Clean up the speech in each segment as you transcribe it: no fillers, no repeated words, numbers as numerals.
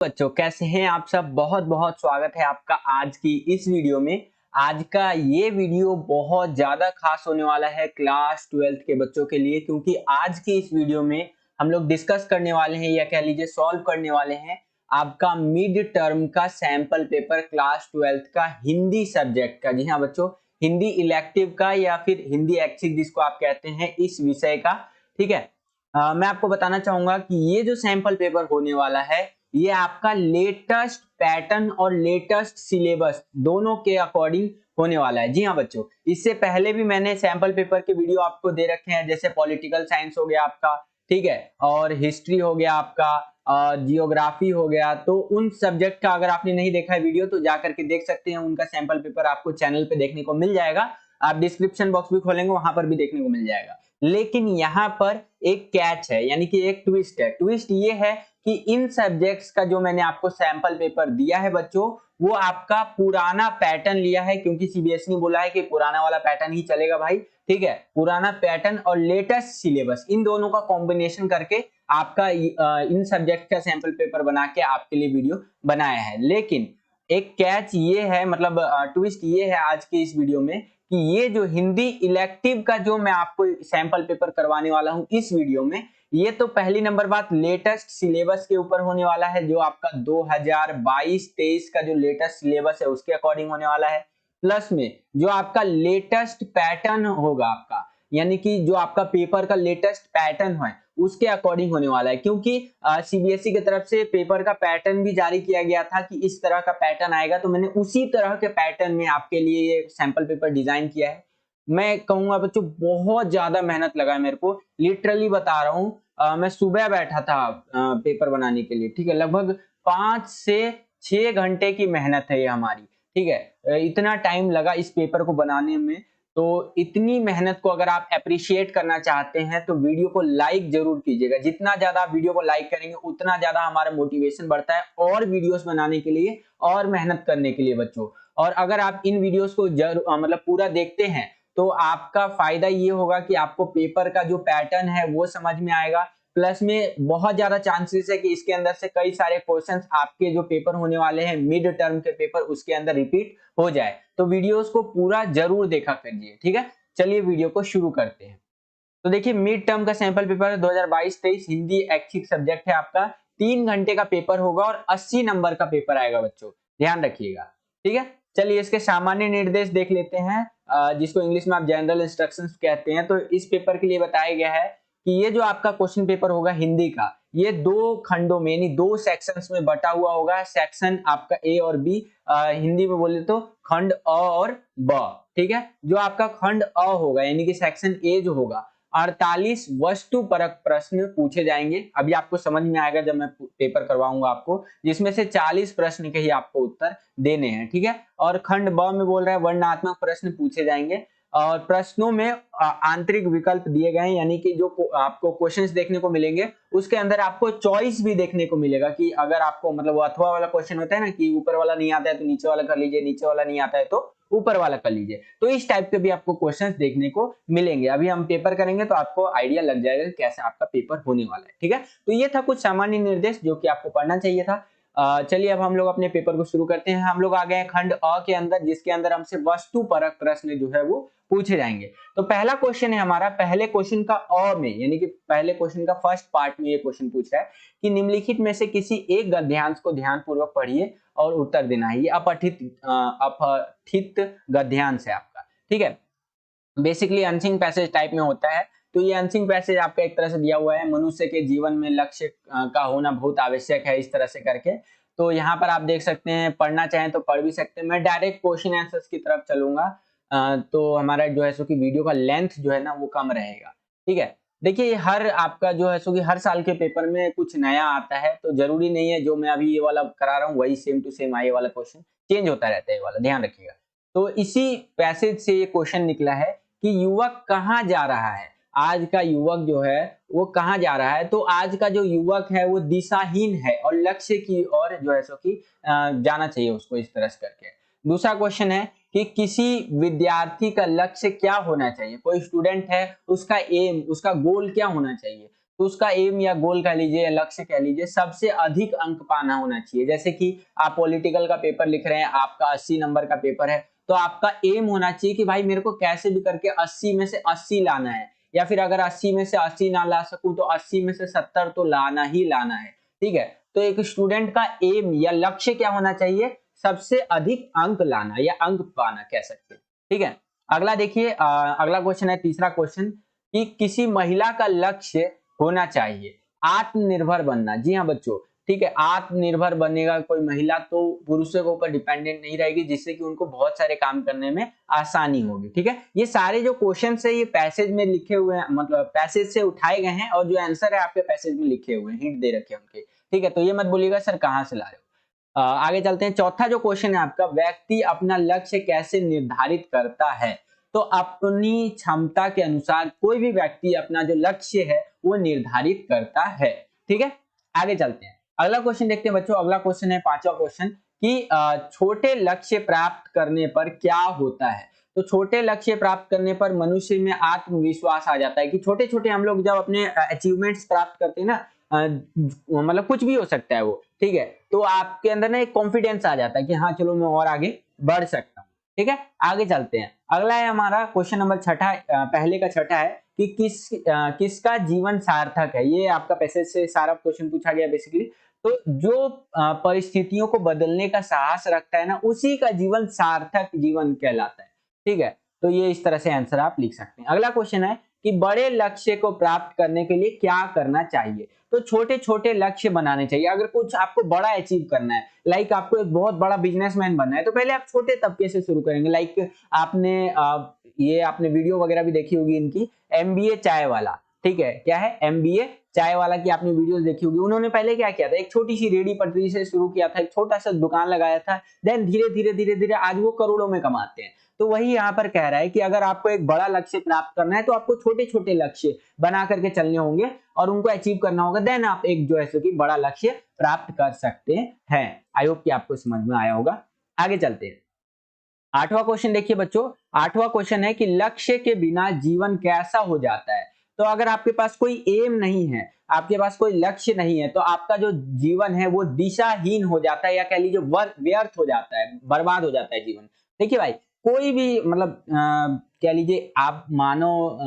बच्चों, कैसे हैं आप सब। बहुत बहुत स्वागत है आपका आज की इस वीडियो में। आज का ये वीडियो बहुत ज्यादा खास होने वाला है क्लास 12th के बच्चों के लिए, क्योंकि आज की इस वीडियो में हम लोग डिस्कस करने वाले हैं या कह लीजिए सॉल्व करने वाले हैं आपका मिड टर्म का सैंपल पेपर क्लास 12th का हिंदी सब्जेक्ट का। जी हाँ बच्चों, हिंदी इलेक्टिव का या फिर हिंदी ऐच्छिक जिसको आप कहते हैं, इस विषय का। ठीक है। मैं आपको बताना चाहूंगा कि ये जो सैंपल पेपर होने वाला है, ये आपका लेटेस्ट पैटर्न और लेटेस्ट सिलेबस दोनों के अकॉर्डिंग होने वाला है। जी हाँ बच्चों, इससे पहले भी मैंने सैंपल पेपर के वीडियो आपको दे रखे हैं, जैसे पॉलिटिकल साइंस हो गया आपका, ठीक है, और हिस्ट्री हो गया आपका, जियोग्राफी हो गया। तो उन सब्जेक्ट का अगर आपने नहीं देखा है वीडियो तो जा करके देख सकते हैं। उनका सैंपल पेपर आपको चैनल पे देखने को मिल जाएगा। आप डिस्क्रिप्शन बॉक्स भी खोलेंगे, वहां पर भी देखने को मिल जाएगा। लेकिन यहाँ पर एक कैच है, यानी कि एक ट्विस्ट है। ट्विस्ट ये है कि इन सब्जेक्ट्स का जो मैंने आपको सैंपल पेपर दिया है बच्चों, वो आपका पुराना पैटर्न लिया है, क्योंकि सीबीएसई ने बोला है कि पुराना वाला पैटर्न ही चलेगा भाई। ठीक है, पुराना पैटर्न और लेटेस्ट सिलेबस, इन दोनों का कॉम्बिनेशन करके आपका इन सब्जेक्ट का सैंपल पेपर बना के आपके लिए वीडियो बनाया है। लेकिन एक कैच ये है, मतलब ट्विस्ट ये है आज के इस वीडियो में, कि ये जो हिंदी इलेक्टिव का जो मैं आपको सैंपल पेपर करवाने वाला हूं इस वीडियो में, ये तो पहली नंबर बात लेटेस्ट सिलेबस के ऊपर होने वाला है। जो आपका 2022-23 का जो लेटेस्ट सिलेबस है उसके अकॉर्डिंग होने वाला है। प्लस में जो आपका लेटेस्ट पैटर्न होगा आपका, यानी कि जो आपका पेपर का लेटेस्ट पैटर्न है उसके अकॉर्डिंग होने वाला है। क्योंकि सीबीएसई की तरफ से पेपर का पैटर्न भी जारी किया गया था कि इस तरह का पैटर्न आएगा, तो मैंने उसी तरह के पैटर्न में आपके लिए ये सैंपल पेपर डिजाइन किया है। मैं कहूंगा बच्चों बहुत ज्यादा मेहनत लगा है मेरे को, लिटरली बता रहा हूँ। मैं सुबह बैठा था पेपर बनाने के लिए। ठीक है, लगभग 5 से 6 घंटे की मेहनत है ये हमारी। ठीक है, इतना टाइम लगा इस पेपर को बनाने में। तो इतनी मेहनत को अगर आप अप्रिशिएट करना चाहते हैं तो वीडियो को लाइक जरूर कीजिएगा। जितना ज्यादा आप वीडियो को लाइक करेंगे उतना ज्यादा हमारा मोटिवेशन बढ़ता है और वीडियोस बनाने के लिए और मेहनत करने के लिए बच्चों। और अगर आप इन वीडियोस को मतलब पूरा देखते हैं तो आपका फायदा ये होगा कि आपको पेपर का जो पैटर्न है वो समझ में आएगा। प्लस में बहुत ज्यादा चांसेस है कि इसके अंदर से कई सारे क्वेश्चंस आपके जो पेपर होने वाले हैं मिड टर्म के पेपर, उसके अंदर रिपीट हो जाए। तो वीडियोस को पूरा जरूर देखा करिए। ठीक है, चलिए वीडियो को शुरू करते हैं। तो देखिए, मिड टर्म का सैंपल पेपर 2022-23 हिंदी ऐच्छिक सब्जेक्ट है आपका। 3 घंटे का पेपर होगा और 80 नंबर का पेपर आएगा बच्चों, ध्यान रखिएगा। ठीक है, चलिए इसके सामान्य निर्देश देख लेते हैं, जिसको इंग्लिश में आप जनरल इंस्ट्रक्शंस कहते हैं। तो इस पेपर के लिए बताया गया है कि ये जो आपका क्वेश्चन पेपर होगा हिंदी का, ये 2 खंडों में यानी 2 सेक्शंस में बटा हुआ होगा। सेक्शन आपका ए और बी, हिंदी में बोले तो खंड अ और ब। ठीक है, जो आपका खंड अ होगा यानी कि सेक्शन ए जो होगा, 48 वस्तुपरक प्रश्न पूछे जाएंगे। अभी आपको समझ में आएगा जब मैं पेपर करवाऊंगा आपको, जिसमें से 40 प्रश्न के ही आपको उत्तर देने हैं। ठीक है, और खंड ब में बोल रहा है वर्णनात्मक प्रश्न पूछे जाएंगे और प्रश्नों में आंतरिक विकल्प दिए गए हैं, यानी कि जो आपको क्वेश्चंस देखने को मिलेंगे उसके अंदर आपको चॉइस भी देखने को मिलेगा कि अगर आपको, मतलब वो अथवा वाला क्वेश्चन होता है ना कि ऊपर वाला नहीं आता है तो नीचे वाला कर लीजिए, नीचे वाला नहीं आता है तो ऊपर वाला कर लीजिए। तो इस टाइप के भी आपको क्वेश्चंस देखने को मिलेंगे। अभी हम पेपर करेंगे तो आपको आइडिया लग जाएगा कि कैसे आपका पेपर होने वाला है। ठीक है, तो ये था कुछ सामान्य निर्देश जो कि आपको पढ़ना चाहिए था। चलिए अब हम लोग अपने पेपर को शुरू करते हैं। हम लोग आ गए हैं खंड अ के अंदर, जिसके अंदर हमसे वस्तुपरक प्रश्न जो है वो पूछे जाएंगे। तो पहला क्वेश्चन है हमारा, पहले क्वेश्चन का अ में, यानी कि पहले क्वेश्चन का फर्स्ट पार्ट में ये क्वेश्चन पूछ रहा है कि निम्नलिखित में से किसी एक गद्यांश को ध्यानपूर्वक पढ़िए और उत्तर देना है। ये अपठित गद्यांश है आपका। ठीक है, बेसिकली अनसिंग पैसेज टाइप में होता है। तो ये अनसिंग पैसेज आपका एक तरह से दिया हुआ है, मनुष्य के जीवन में लक्ष्य का होना बहुत आवश्यक है, इस तरह से करके। तो यहाँ पर आप देख सकते हैं, पढ़ना चाहें तो पढ़ भी सकते हैं। मैं डायरेक्ट क्वेश्चन आंसर्स की तरफ चलूंगा, तो हमारा जो है सो कि वीडियो का लेंथ जो है ना वो कम रहेगा। ठीक है, देखिए हर आपका जो है सो कि हर साल के पेपर में कुछ नया आता है, तो जरूरी नहीं है जो मैं अभी ये वाला करा रहा हूँ वही सेम टू सेम आए वाला क्वेश्चन, चेंज होता रहता है ये वाला, ध्यान रखिएगा। तो इसी पैसेज से ये क्वेश्चन निकला है कि युवक कहाँ जा रहा है। आज का युवक जो है वो कहाँ जा रहा है। तो आज का जो युवक है वो दिशाहीन है और लक्ष्य की ओर जो है सो कि जाना चाहिए उसको, इस तरह से करके। दूसरा क्वेश्चन है कि किसी विद्यार्थी का लक्ष्य क्या होना चाहिए। कोई स्टूडेंट है, उसका एम, उसका गोल क्या होना चाहिए। तो उसका एम या गोल कह लीजिए या लक्ष्य कह लीजिए, सबसे अधिक अंक पाना होना चाहिए। जैसे कि आप पॉलिटिकल का पेपर लिख रहे हैं, आपका 80 नंबर का पेपर है, तो आपका एम होना चाहिए कि भाई मेरे को कैसे भी करके 80 में से 80 लाना है, या फिर अगर 80 में से 80 ना ला सकूं तो 80 में से 70 तो लाना ही लाना है। ठीक है, तो एक स्टूडेंट का एम या लक्ष्य क्या होना चाहिए, सबसे अधिक अंक लाना या अंक पाना कह सकते हैं। ठीक है, अगला देखिए, अगला क्वेश्चन है, तीसरा क्वेश्चन, कि किसी महिला का लक्ष्य होना चाहिए आत्मनिर्भर बनना। जी हाँ बच्चों, ठीक है, आत्मनिर्भर बनेगा कोई महिला तो पुरुषों के ऊपर डिपेंडेंट नहीं रहेगी, जिससे कि उनको बहुत सारे काम करने में आसानी होगी। ठीक है, ये सारे जो क्वेश्चन है ये पैसेज में लिखे हुए हैं, मतलब पैसेज से उठाए गए हैं, और जो आंसर है आपके पैसेज में लिखे हुए हैं, हिंट दे रखे हैं उनके। ठीक है, तो ये मत बोलिएगा सर कहाँ से ला रहे हो। आगे चलते हैं, चौथा जो क्वेश्चन है आपका, व्यक्ति अपना लक्ष्य कैसे निर्धारित करता है। तो अपनी क्षमता के अनुसार कोई भी व्यक्ति अपना जो लक्ष्य है वो निर्धारित करता है। ठीक है, आगे चलते हैं, अगला क्वेश्चन देखते हैं बच्चों। अगला क्वेश्चन है पांचवा क्वेश्चन, कि छोटे लक्ष्य प्राप्त करने पर क्या होता है। तो छोटे लक्ष्य प्राप्त करने पर मनुष्य में आत्मविश्वास आ जाता है, कि छोटे छोटे हम लोग जब अपने अचीवमेंट्स प्राप्त करते हैं ना, मतलब कुछ भी हो सकता है वो, ठीक है, तो आपके अंदर ना एक कॉन्फिडेंस आ जाता है कि हाँ चलो मैं और आगे बढ़ सकता हूँ। ठीक है, आगे चलते हैं, अगला है हमारा क्वेश्चन नंबर छठा, पहले का छठा है, कि किसका जीवन सार्थक है। ये आपका पैसेज से सारा क्वेश्चन पूछा गया बेसिकली। तो जो परिस्थितियों को बदलने का साहस रखता है ना, उसी का जीवन सार्थक जीवन कहलाता है। ठीक है, तो ये इस तरह से आंसर आप लिख सकते हैं। अगला क्वेश्चन है कि बड़े लक्ष्य को प्राप्त करने के लिए क्या करना चाहिए। तो छोटे छोटे लक्ष्य बनाने चाहिए। अगर कुछ आपको बड़ा अचीव करना है, लाइक आपको एक बहुत बड़ा बिजनेसमैन बनना है, तो पहले आप छोटे तबके से शुरू करेंगे। लाइक आपने वीडियो वगैरह भी देखी होगी इनकी, एमबीए चाय वाला। ठीक है, क्या है, एमबीए चाय वाला की आपने वीडियोस देखी होगी। उन्होंने पहले क्या किया था, एक छोटी सी रेडी पटरी से शुरू किया था, एक छोटा सा दुकान लगाया था, देन धीरे धीरे धीरे धीरे आज वो करोड़ों में कमाते हैं। तो वही यहाँ पर कह रहा है कि अगर आपको एक बड़ा लक्ष्य प्राप्त करना है तो आपको छोटे छोटे लक्ष्य बना करके चलने होंगे और उनको अचीव करना होगा, देन आप एक जो है सो कि बड़ा लक्ष्य प्राप्त कर सकते हैं। आई होप कि आपको समझ में आया होगा। आगे चलते हैं, आठवां क्वेश्चन देखिए बच्चों। आठवां क्वेश्चन है कि लक्ष्य के बिना जीवन कैसा हो जाता है। तो अगर आपके पास कोई एम नहीं है, आपके पास कोई लक्ष्य नहीं है, तो आपका जो जीवन है वो दिशाहीन हो जाता है, या कह लीजिए व्यर्थ हो जाता है, बर्बाद हो जाता है जीवन। देखिए भाई, कोई भी मतलब कह लीजिए आप मानो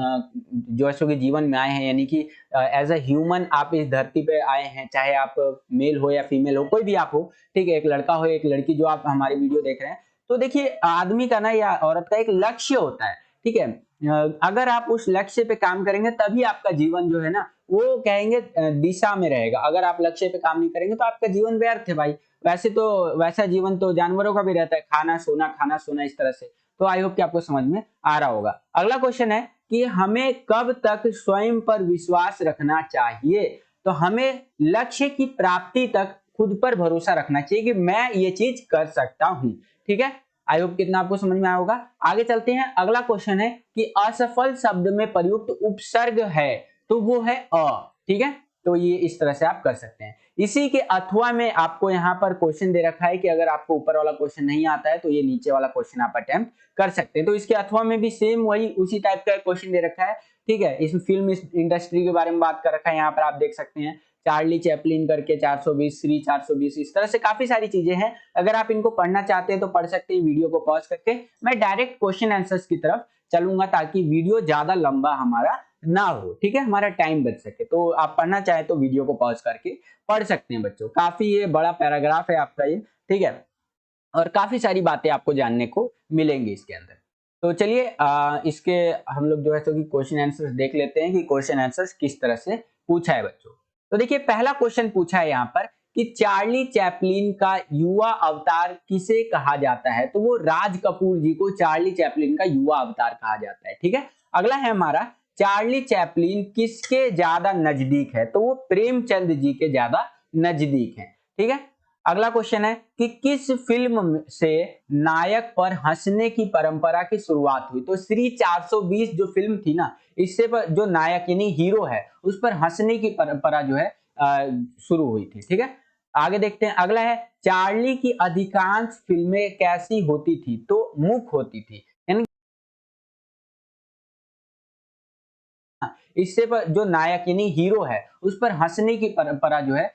जो है कि जीवन में आए हैं, यानी कि एज अ ह्यूमन आप इस धरती पे आए हैं, चाहे आप मेल हो या फीमेल हो, कोई भी आप हो, ठीक है, एक लड़का हो एक लड़की, जो आप हमारी वीडियो देख रहे हैं, तो देखिए आदमी का ना या औरत का एक लक्ष्य होता है। ठीक है, अगर आप उस लक्ष्य पे काम करेंगे तभी आपका जीवन जो है ना वो कहेंगे दिशा में रहेगा। अगर आप लक्ष्य पे काम नहीं करेंगे तो आपका जीवन व्यर्थ है भाई। वैसे तो वैसा जीवन तो जानवरों का भी रहता है, खाना सोना इस तरह से। तो आई होप कि आपको समझ में आ रहा होगा। अगला क्वेश्चन है कि हमें कब तक स्वयं पर विश्वास रखना चाहिए। तो हमें लक्ष्य की प्राप्ति तक खुद पर भरोसा रखना चाहिए कि मैं ये चीज कर सकता हूं। ठीक है, आई होप कितना आपको समझ में आया होगा। आगे चलते हैं, अगला क्वेश्चन है कि असफल शब्द में प्रयुक्त उपसर्ग है, तो वो है अ। ठीक है, तो ये इस तरह से आप कर सकते हैं। इसी के अथवा में आपको यहाँ पर क्वेश्चन दे रखा है कि अगर आपको ऊपर वाला क्वेश्चन नहीं आता है तो ये नीचे वाला क्वेश्चन आप अटेम्प्ट कर सकते हैं। तो इसके अथवा में भी सेम वही उसी टाइप का क्वेश्चन दे रखा है। ठीक है, इस फिल्म इंडस्ट्री के बारे में बात कर रखा है, यहाँ पर आप देख सकते हैं चार्ली चैपलिन करके 420 श्री 420, इस तरह से काफी सारी चीजें हैं। अगर आप इनको पढ़ना चाहते हैं तो पढ़ सकते हैं, वीडियो को पॉज करके। मैं डायरेक्ट क्वेश्चन आंसर्स की तरफ चलूंगा ताकि वीडियो ज्यादा लंबा हमारा ना हो। ठीक है, हमारा टाइम बच सके। तो आप पढ़ना चाहे तो वीडियो को पॉज करके पढ़ सकते हैं बच्चों। काफी ये बड़ा पैराग्राफ है आपका ये, ठीक है, और काफी सारी बातें आपको जानने को मिलेंगी इसके अंदर। तो चलिए इसके हम लोग जो है तो कि क्वेश्चन आंसर्स देख लेते हैं कि क्वेश्चन आंसर्स किस तरह से पूछा है बच्चों। तो देखिए पहला क्वेश्चन पूछा है यहाँ पर कि चार्ली चैपलिन का युवा अवतार किसे कहा जाता है। तो वो राज कपूर जी को चार्ली चैपलिन का युवा अवतार कहा जाता है। ठीक है, अगला है हमारा चार्ली चैपलिन किसके ज्यादा नजदीक है। तो वो प्रेमचंद जी के ज्यादा नजदीक है। ठीक है, अगला क्वेश्चन है कि किस फिल्म से नायक पर हंसने की परंपरा की शुरुआत हुई। तो श्री 420 जो फिल्म थी ना, इससे पर जो नायक यानी हीरो है उस पर हंसने की परंपरा जो है शुरू हुई थी। ठीक है, आगे देखते हैं, अगला है चार्ली की अधिकांश फिल्में कैसी होती थी। तो मूक होती थी, यानी इससे पर जो नायक यानी हीरो है उस पर हंसने की परंपरा जो है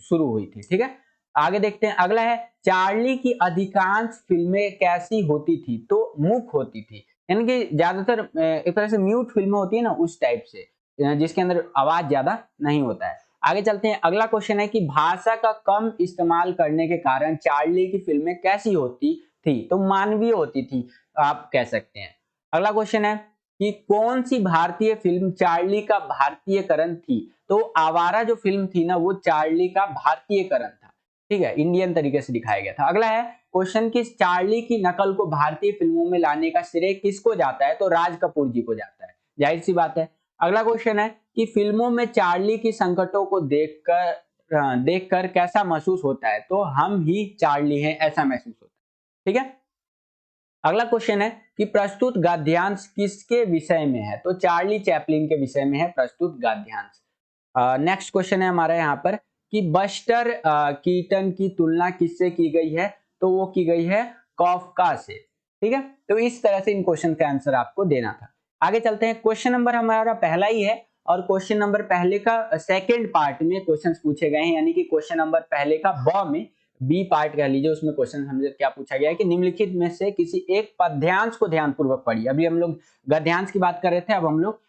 शुरू हुई थी। ठीक है, आगे देखते हैं। अगला है चार्ली की अधिकांश फिल्में कैसी होती थी? तो मूक होती थी, यानी कि ज्यादातर एक तरह से म्यूट फिल्में होती है ना, उस टाइप से, जिसके अंदर आवाज ज्यादा नहीं होता है। आगे चलते हैं। अगला क्वेश्चन है कि भाषा का कम इस्तेमाल करने के कारण चार्ली की फिल्में कैसी होती थी? तो मानवीय होती थी, आप कह सकते हैं। अगला क्वेश्चन है कि कौन सी भारतीय फिल्म चार्ली का भारतीयकरण थी? तो आवारा जो फिल्म थी ना, वो चार्ली का भारतीयकरण था। ठीक है, इंडियन तरीके से दिखाया गया था। अगला है क्वेश्चन कि चार्ली की नकल को भारतीय फिल्मों में लाने का श्रेय किसको जाता है? तो राज कपूर जी को जाता है, जाहिर सी बात है। अगला क्वेश्चन है कि फिल्मों में चार्ली की संकटों को देखकर कैसा महसूस होता है? तो हम ही चार्ली हैं ऐसा महसूस होता है। ठीक है, अगला क्वेश्चन है कि प्रस्तुत गद्यांश किसके विषय में है? तो चार्ली चैपलिन के विषय में है प्रस्तुत गद्यांश। नेक्स्ट क्वेश्चन है हमारा यहाँ पर कि बस्टर कीटन की तुलना किससे की गई है? तो वो की गई है कॉफका से। ठीक है, तो इस तरह से इन क्वेश्चन का आंसर आपको देना था। आगे चलते हैं। क्वेश्चन नंबर हमारा पहला ही है और क्वेश्चन नंबर पहले का सेकंड पार्ट में क्वेश्चंस पूछे गए हैं, यानी कि क्वेश्चन नंबर पहले का ब में बी पार्ट कह लीजिए, उसमें क्वेश्चन हमसे क्या पूछा गया है कि निम्नलिखित में से किसी एक पद्यांश को ध्यानपूर्वक पढ़िए। अभी हम लोग गद्यांश की बात कर रहे थे, अब हम लोग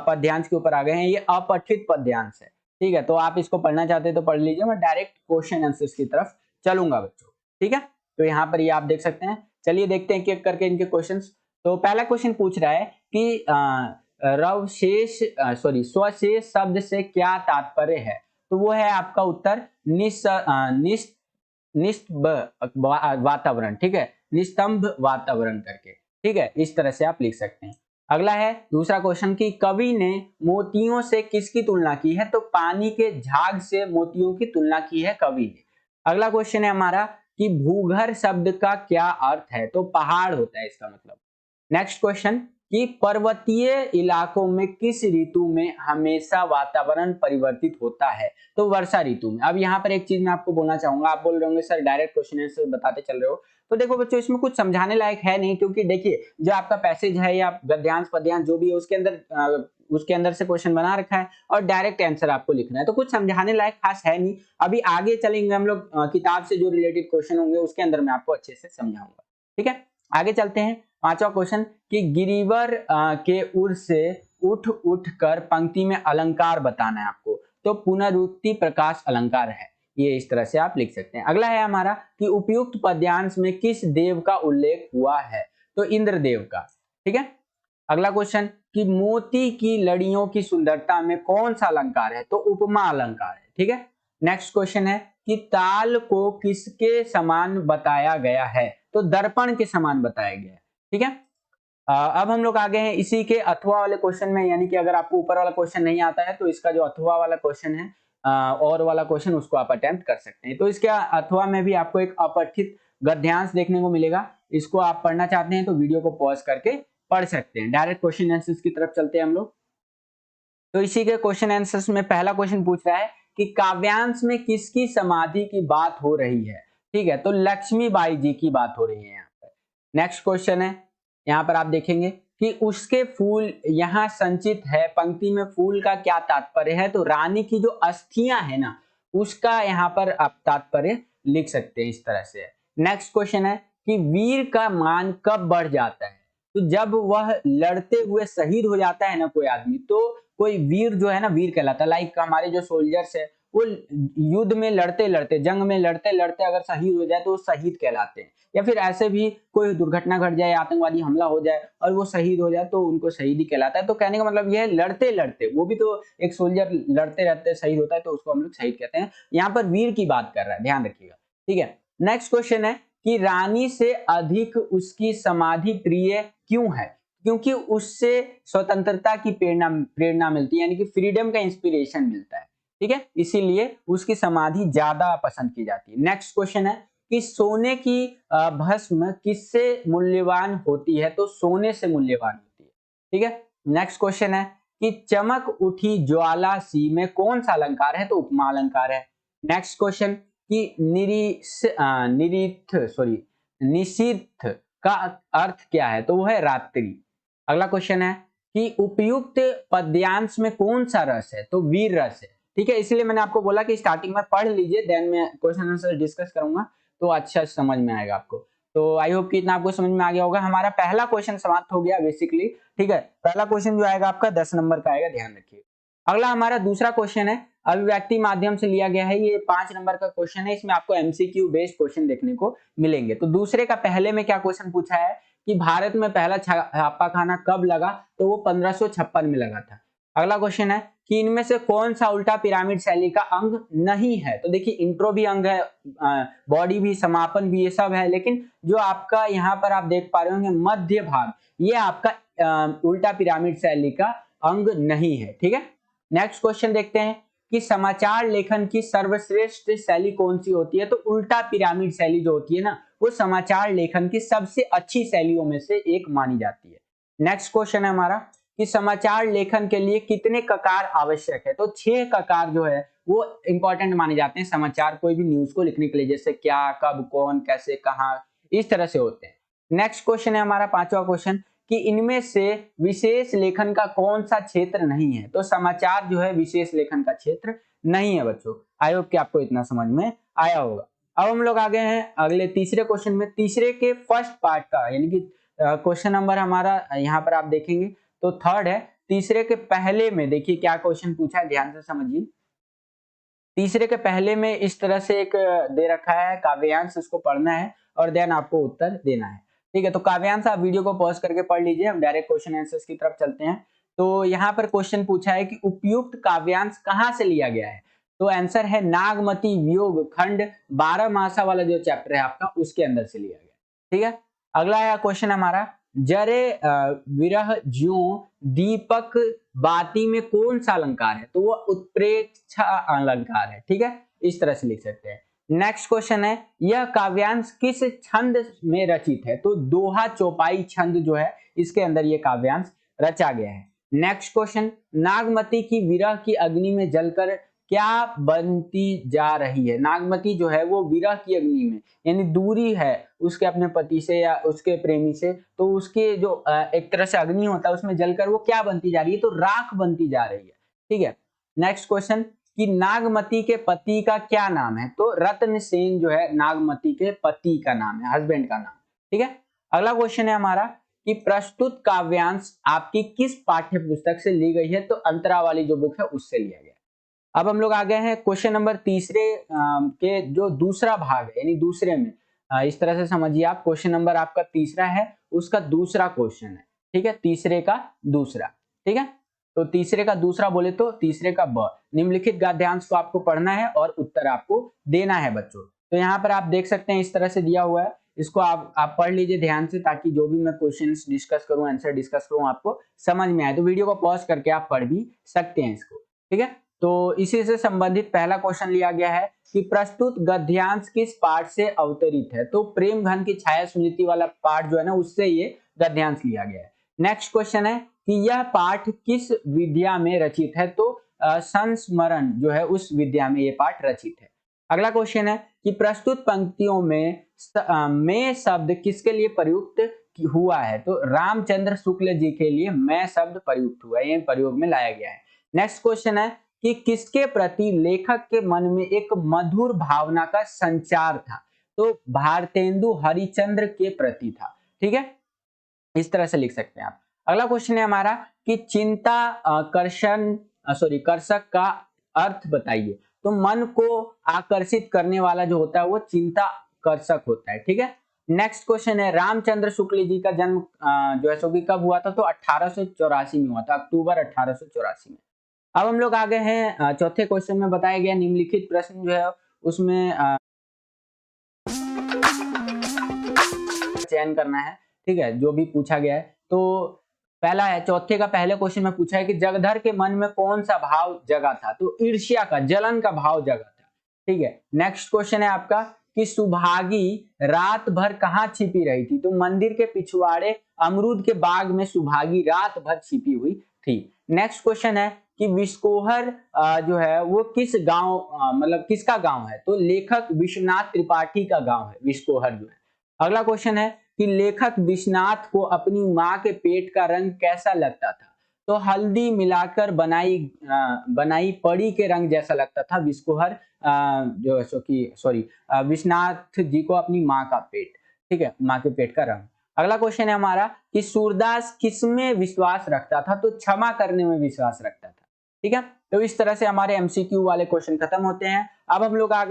पद्यांश के ऊपर आ गए हैं। ये अपठित पद्यांश है। ठीक है, तो आप इसको पढ़ना चाहते हैं तो पढ़ लीजिए, मैं डायरेक्ट क्वेश्चन आंसर्स की तरफ चलूंगा बच्चों। ठीक है, तो यहाँ पर ये आप देख सकते हैं। चलिए देखते हैं एक करके इनके क्वेश्चंस। तो पहला क्वेश्चन पूछ रहा है कि स्वशेष शब्द से क्या तात्पर्य है? तो वो है आपका उत्तर वातावरण। ठीक है, निस्तंभ वातावरण करके। ठीक है, इस तरह से आप लिख सकते हैं। अगला है दूसरा क्वेश्चन कि कवि ने मोतियों से किसकी तुलना की है? तो पानी के झाग से मोतियों की तुलना की है कवि ने। अगला क्वेश्चन है हमारा कि भूगर्भ शब्द का क्या अर्थ है? तो पहाड़ होता है इसका मतलब। नेक्स्ट क्वेश्चन कि पर्वतीय इलाकों में किस ऋतु में हमेशा वातावरण परिवर्तित होता है? तो वर्षा ऋतु में। अब यहाँ पर एक चीज मैं आपको बोलना चाहूंगा, आप बोल रहे होंगे सर डायरेक्ट क्वेश्चन आंसर बताते चल रहे हो। तो देखो बच्चों, इसमें कुछ समझाने लायक है नहीं, क्योंकि देखिए जो आपका पैसेज है या गद्यांश पद्यांश जो भी है उसके अंदर से क्वेश्चन बना रखा है और डायरेक्ट आंसर आपको लिखना है, तो कुछ समझाने लायक खास है नहीं। अभी आगे चलेंगे हम लोग, किताब से जो रिलेटेड क्वेश्चन होंगे उसके अंदर मैं आपको अच्छे से समझाऊंगा। ठीक है, आगे चलते हैं। पांचवा क्वेश्चन कि गिरिवर के उर से उठ उठ कर पंक्ति में अलंकार बताना है आपको। तो पुनरुक्ति प्रकाश अलंकार है, ये इस तरह से आप लिख सकते हैं। अगला है हमारा कि उपयुक्त पद्यांश में किस देव का उल्लेख हुआ है? तो इंद्रदेव का। ठीक है, अगला क्वेश्चन कि मोती की लड़ियों की सुंदरता में कौन सा अलंकार है? तो उपमा अलंकार है। ठीक है, नेक्स्ट क्वेश्चन है कि ताल को किसके समान बताया गया है? तो दर्पण के समान बताया गया है। ठीक है, अब हम लोग आगे हैं इसी के अथवा वाले क्वेश्चन में, यानी कि अगर आपको ऊपर वाला क्वेश्चन नहीं आता है तो इसका जो अथवा वाला क्वेश्चन है और वाला क्वेश्चन उसको आप अटेम्प्ट कर सकते हैं। तो इसके अथवा में भी आपको एक अपठित गद्यांश देखने को मिलेगा। इसको आप पढ़ना चाहते हैं तो वीडियो को पॉज करके पढ़ सकते हैं। डायरेक्ट क्वेश्चन आंसर्स की तरफ चलते हैं हम लोग। तो इसी के क्वेश्चन आंसर्स में पहला क्वेश्चन पूछ रहा है कि काव्यांश में किसकी समाधि की बात हो रही है? ठीक है, तो लक्ष्मीबाई जी की बात हो रही है यहाँ पर। नेक्स्ट क्वेश्चन है, यहाँ पर आप देखेंगे कि उसके फूल यहाँ संचित है, पंक्ति में फूल का क्या तात्पर्य है? तो रानी की जो अस्थियां है ना, उसका यहाँ पर आप तात्पर्य लिख सकते हैं इस तरह से। नेक्स्ट क्वेश्चन है कि वीर का मान कब बढ़ जाता है? तो जब वह लड़ते हुए शहीद हो जाता है ना कोई आदमी, तो कोई वीर जो है ना वीर कहलाता है। लाइक हमारे जो सोल्जर्स है वो युद्ध में लड़ते लड़ते, जंग में लड़ते लड़ते अगर शहीद हो जाए तो वो शहीद कहलाते हैं। या फिर ऐसे भी कोई दुर्घटना घट जाए, आतंकवादी हमला हो जाए और वो शहीद हो जाए तो उनको शहीदी कहलाता है। तो कहने का मतलब यह है लड़ते लड़ते, वो भी तो एक सोल्जर लड़ते रहते शहीद होता है तो उसको हम लोग शहीद कहते हैं। यहाँ पर वीर की बात कर रहा है, ध्यान रखिएगा। ठीक है, नेक्स्ट क्वेश्चन है कि रानी से अधिक उसकी समाधि प्रिय क्यों है? क्योंकि उससे स्वतंत्रता की प्रेरणा मिलती है, यानी कि फ्रीडम का इंस्पिरेशन मिलता है। ठीक है, इसीलिए उसकी समाधि ज्यादा पसंद की जाती है। नेक्स्ट क्वेश्चन है कि सोने की भस्म किससे मूल्यवान होती है? तो सोने से मूल्यवान होती है। ठीक है, नेक्स्ट क्वेश्चन है कि चमक उठी ज्वाला सी में कौन सा अलंकार है? तो उपमा अलंकार है। नेक्स्ट क्वेश्चन कि निशीथ का अर्थ क्या है? तो वो है रात्रि। अगला क्वेश्चन है कि उपयुक्त पद्यांश में कौन सा रस है, तो वीर रस है। ठीक है, इसलिए मैंने आपको बोला कि स्टार्टिंग में पढ़ लीजिए, देन मैं क्वेश्चन आंसर डिस्कस करूंगा तो अच्छा समझ में आएगा आपको। तो आई होप कि इतना आपको समझ में आ गया होगा। हमारा पहला क्वेश्चन समाप्त हो गया बेसिकली। ठीक है, पहला क्वेश्चन जो आएगा आपका 10 नंबर का आएगा, ध्यान रखिए। अगला हमारा दूसरा क्वेश्चन है, अभिव्यक्ति माध्यम से लिया गया है, ये 5 नंबर का क्वेश्चन है। इसमें आपको एमसीक्यू बेस्ड क्वेश्चन देखने को मिलेंगे। तो दूसरे का पहले में क्या क्वेश्चन पूछा है कि भारत में पहला छापाखाना कब लगा, तो वो 1556 में लगा था। अगला क्वेश्चन है कि इनमें से कौन सा उल्टा पिरामिड शैली का अंग नहीं है। तो देखिए इंट्रो भी अंग है, बॉडी भी, समापन भी, ये सब है, लेकिन जो आपका यहाँ पर आप देख पा रहे होंगे मध्य भाग, ये आपका उल्टा पिरामिड शैली का अंग नहीं है। ठीक है, नेक्स्ट क्वेश्चन देखते हैं कि समाचार लेखन की सर्वश्रेष्ठ शैली कौन सी होती है। तो उल्टा पिरामिड शैली जो होती है ना, वो समाचार लेखन की सबसे अच्छी शैलियों में से एक मानी जाती है। नेक्स्ट क्वेश्चन है हमारा कि समाचार लेखन के लिए कितने ककार आवश्यक है। तो 6 ककार जो है वो इंपॉर्टेंट माने जाते हैं समाचार, कोई भी न्यूज को लिखने के लिए, जैसे क्या, कब, कौन, कैसे, कहां, इस तरह से होते हैं। नेक्स्ट क्वेश्चन है हमारा 5वां क्वेश्चन कि इनमें से विशेष लेखन का कौन सा क्षेत्र नहीं है। तो समाचार जो है विशेष लेखन का क्षेत्र नहीं है बच्चों। आई होप कि आपको इतना समझ में आया होगा। अब हम लोग आगे हैं अगले तीसरे क्वेश्चन में, तीसरे के फर्स्ट पार्ट का, यानी कि क्वेश्चन नंबर हमारा यहाँ पर आप देखेंगे तो थर्ड है। तीसरे के पहले में देखिए क्या क्वेश्चन पूछा है, ध्यान से समझिए। तीसरे के पहले में इस तरह से एक दे रखा है काव्यांश, इसको पढ़ना है और देन आपको उत्तर देना है। ठीक है, तो काव्यांश आप वीडियो को पॉज करके पढ़ लीजिए, हम डायरेक्ट क्वेश्चन आंसर्स की तरफ चलते हैं। तो यहाँ पर क्वेश्चन पूछा है कि उपयुक्त काव्यांश कहाँ से लिया गया है। तो आंसर है नागमती वियोग खंड 12 मासा वाला जो चैप्टर है आपका, उसके अंदर से लिया गया। ठीक है, अगला क्वेश्चन हमारा, जरे विरह ज्यों दीपक बाती में कौन सा अलंकार है। तो वो उत्प्रेक्षा अलंकार है। ठीक है, इस तरह से लिख सकते हैं। नेक्स्ट क्वेश्चन है, यह काव्यांश किस छंद में रचित है। तो दोहा चौपाई छंद जो है, इसके अंदर ये काव्यांश रचा गया है। नेक्स्ट क्वेश्चन, नागमती की विरह की अग्नि में जलकर क्या बनती जा रही है। नागमती जो है वो विरह की अग्नि में, यानी दूरी है उसके अपने पति से या उसके प्रेमी से, तो उसके जो एक तरह से अग्नि होता है उसमें जलकर वो क्या बनती जा रही है, तो राख बनती जा रही है। ठीक है, नेक्स्ट क्वेश्चन कि नागमती के पति का क्या नाम है। तो रत्न सेन जो है नागमती के पति का नाम है, हस्बैंड का नाम। ठीक है, अगला क्वेश्चन है हमारा कि प्रस्तुत काव्यांश आपकी किस पाठ्य पुस्तक से ली गई है। तो अंतरा वाली जो बुक है उससे लिया गया। अब हम लोग आ गए हैं क्वेश्चन नंबर तीसरे के जो दूसरा भाग है, यानी दूसरे में इस तरह से समझिए आप, क्वेश्चन नंबर आपका तीसरा है, उसका दूसरा क्वेश्चन है। ठीक है, तीसरे का दूसरा। ठीक है, तो तीसरे का दूसरा बोले तो तीसरे का ब, निम्नलिखित गद्यांश को आपको पढ़ना है और उत्तर आपको देना है बच्चों। तो यहाँ पर आप देख सकते हैं इस तरह से दिया हुआ है, इसको आप पढ़ लीजिए ध्यान से, ताकि जो भी मैं क्वेश्चंस डिस्कस करूं, आंसर डिस्कस करूं, आपको समझ में आए। तो वीडियो को पॉज करके आप पढ़ भी सकते हैं इसको। ठीक है, तो इसी से संबंधित पहला क्वेश्चन लिया गया है कि प्रस्तुत गद्यांश किस पाठ से अवतरित है। तो प्रेम घन की छाया स्मृति वाला पाठ जो है ना, उससे ये गद्यांश लिया गया है। नेक्स्ट क्वेश्चन है कि यह पाठ किस विद्या में रचित है। तो संस्मरण जो है उस विद्या में ये पाठ रचित है। अगला क्वेश्चन है कि प्रस्तुत पंक्तियों में शब्द किसके लिए प्रयुक्त हुआ है। तो रामचंद्र शुक्ल जी के लिए मैं शब्द प्रयुक्त हुआ है, ये प्रयोग में लाया गया है। नेक्स्ट क्वेश्चन है कि किसके प्रति लेखक के मन में एक मधुर भावना का संचार था। तो भारतेंदु हरिचंद्र के प्रति था। ठीक है, इस तरह से लिख सकते हैं आप। अगला क्वेश्चन है हमारा कि चिंता कर्षक का अर्थ बताइए। तो मन को आकर्षित करने वाला जो होता है वो चिंता कर्षक होता है। ठीक है, नेक्स्ट क्वेश्चन है, रामचंद्र शुक्ल जी का जन्म जो है सो कब हुआ था। तो 1884 में हुआ था, अक्टूबर 1884 में। अब हम लोग आ गए हैं चौथे क्वेश्चन में बताया गया निम्नलिखित प्रश्न जो है उसमें चयन करना है। ठीक है, जो भी पूछा गया है। तो पहला है, चौथे का पहले क्वेश्चन में पूछा है कि जगधर के मन में कौन सा भाव जगा था। तो ईर्ष्या का, जलन का भाव जगा था। ठीक है, नेक्स्ट क्वेश्चन है आपका कि सुभागी रात भर कहाँ छिपी रही थी। तो मंदिर के पिछवाड़े अमरूद के बाग में सुभागी रात भर छिपी हुई थी। नेक्स्ट क्वेश्चन है कि विस्कोहर जो है वो किस गांव मतलब किसका गांव है। तो लेखक विश्वनाथ त्रिपाठी का गांव है विस्कोहर जो है। अगला क्वेश्चन है कि लेखक विश्वनाथ को अपनी माँ के पेट का रंग कैसा लगता था। तो हल्दी मिलाकर बनाई पड़ी के रंग जैसा लगता था विस्कोहर जो सॉरी विश्वनाथ जी को अपनी माँ का पेट, ठीक है, माँ के पेट का रंग। अगला क्वेश्चन है हमारा कि सूरदास किसमें विश्वास रखता था? तो क्षमा करने में विश्वास रखता था। ठीक है, तो इस तरह से हमारे एमसीक्यू वाले क्वेश्चन खत्म होते हैं। अब हम लोग आ गए